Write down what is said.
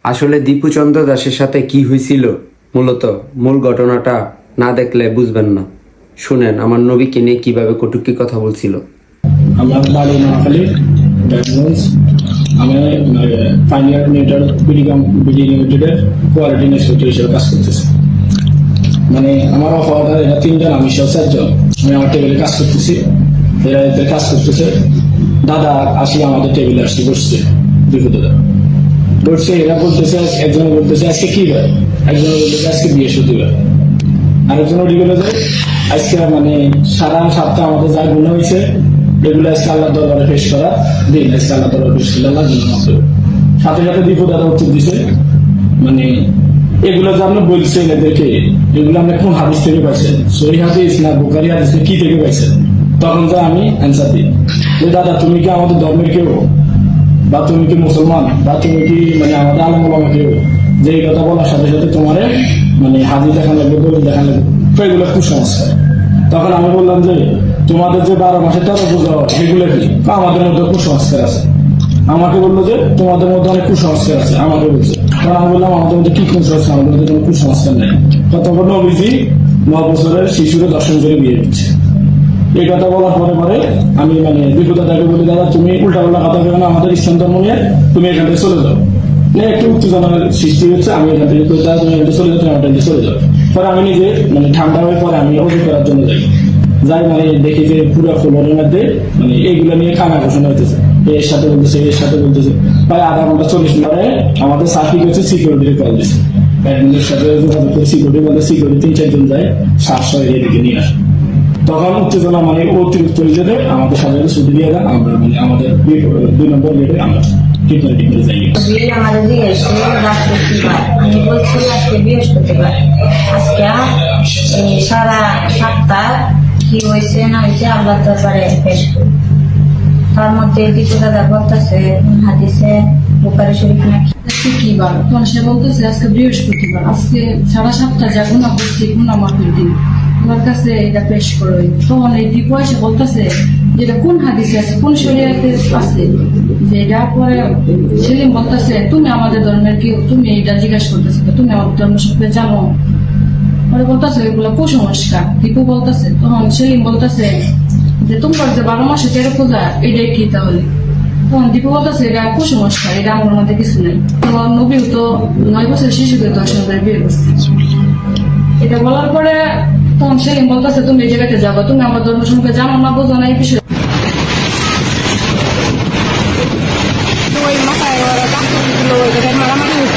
আসলে দীপুচন্দ্র দাসের সাথে কি হয়েছিল মূলত মূল ঘটনাটা না দেখলে বুঝবেন না। শুনেন আমার নবীকে নিয়ে কিভাবে কটূক্তি কথা বলছিল। আমার বাড়ি নোয়াখালী ডায়াগনোজ। আমি ফাইনাল মিটার বিডি লিমিটেডের কোয়ালিটি ইন্সপেক্টর হিসেবে কাজ করতেছি। মানে আমার অফারটা এরা 3 জন, আমি সহ 4 জন। আমি আমার টেবিলে কাজ করতেছি, এরা এদের কাজ করতেছে। দাদা আসলে আমাদের টেবিলে আসছে, বসছে দীপু দাদা বসছে। এরা বলতেছে, একজন বলতেছে আজকে কি হয়, একজন বলতেছে আজকে বিয়ে শুধু হয়, আরেকজন ওটি বলে যে আজকে মানে সারা সপ্তাহ আমাদের যা গুণ হয়েছে এগুলো আজকে আল্লাহ দরবারে পেশ করা দিন, আজকে আল্লাহ দরবারে পেশ করলে আল্লাহ গুণ মাফ করবে। সাথে সাথে দীপু দাদা উত্তর দিছে, মানে এগুলো যে আপনি বলছেন এদেরকে, এগুলো আপনি কোন হাদিস থেকে পাইছেন, সহিহ হাদিস না বুখারী হাদিস কি থেকে পাইছেন? তখন যে আমি অ্যান্সার দিই যে দাদা তুমি কি আমাদের ধর্মের কেউ, বা তুমি কি মুসলমান, বা তুমি কি মানে আমাদের আলেম ওলামা কেউ, যে এই কথা বলার সাথে সাথে তোমারে মানে হাদিস দেখান লাগবে, দলিল দেখান লাগবে, তো এগুলো কুসংস্কার। তখন আমি বললাম যে তোমাদের যে 12 মাসে 13 পূজা হয় এগুলো কি? আমাদের মধ্যে কুসংস্কার আছে। আমাকে বললো যে তোমাদের মধ্যে অনেক কুসংস্কার আছে, আমাকে বলছে। কারণ আমি বললাম আমাদের মধ্যে কি কুসংস্কার, আমাদের মধ্যে কোনো কুসংস্কার নেই। তখন নবীজি 9 বছরের শিশুরে দর্শন করে বিয়ে দিচ্ছে। এই কথা বলার পরে পরে আমি মানে দীপু দাদাকে বলি, দাদা তুমি উল্টা পাল্টা কথা বলো না, আমাদের ইসলাম ধর্ম নিয়ে তুমি এখান থেকে চলে যাও। একটু উত্তেজনার সৃষ্টি হচ্ছে, আমি এখান থেকে তুমি এখান চলে যাও, তুমি আমার থেকে চলে যাও। পরে আমি নিজে মানে ঠান্ডা হয়ে পরে আমি অজু করার জন্য যাই মানে দেখি যে পুরো ফ্লোরের মধ্যে মানে এইগুলো নিয়ে কানা ঘোষণা হইতেছে, এর সাথে বলতেছে, এর সাথে বলতেছে। প্রায় আধা ঘন্টা 40 মিনিটে আমাদের সার্কিট হচ্ছে সিকিউরিটির কল দিচ্ছে, অ্যাডমিনের সাথে যোগাযোগ করে সিকিউরিটি বলতে সিকিউরিটি 3-4 জন যায়, 700 এদিকে নিয়ে আসে। তখন উত্তেজনা মানে অতিরিক্ত হয়ে যেতে আমাদের সাথে ছুটি দিয়ে দেন, আমরা মানে আমাদের 2 নম্বর গেটে আমরা ট্রিটমেন্ট যাই। আমাদের জিজ্ঞেস আমি বলছি আজকে বৃহস্পতিবার, আজকে সারা সপ্তাহ কি হয়েছে না হয়েছে আল্লাহ দরবারে পেশ করি। তার মধ্যে দীপু দাদা বলতেছে হাদিসে বুখারী শরীফ নাকি কি বার, তখন সে বলতেছে আজকে বৃহস্পতিবার, আজকে সারা সপ্তাহ যা গুণা করছি গুণা মাফের দিন, আমার কাছে এটা পেশ করো। তখন এই দীপু এসে বলতেছে যেটা কোন হাদিসে আছে, কোন শরীয়তে আছে, যে এটা পরে সেলিম বলতেছে তুমি আমাদের ধর্মের কেউ, তুমি এটা জিজ্ঞাসা করতেছো, তুমি আমাদের ধর্ম সম্পর্কে জানো? পরে বলতেছে এগুলো কুসংস্কার, দীপু বলতেছে। তখন সেলিম বলতেছে যে তোমার যে 12 মাসে 13 পূজা এটাই কি তাহলে? তখন দীপু বলতেছে এটা কুসংস্কার, এটা আমার মধ্যে কিছু নেই। তখন নবীও তো 9 বছর শিশুকে দর্শন করে বিয়ে করছে। এটা বলার পরে তখন সেলিম বলতেছে তুমি এই জায়গাতে যাবো, তুমি আমার ধর্ম সম্পর্কে জানো না, বোঝো না এই বিষয়ে।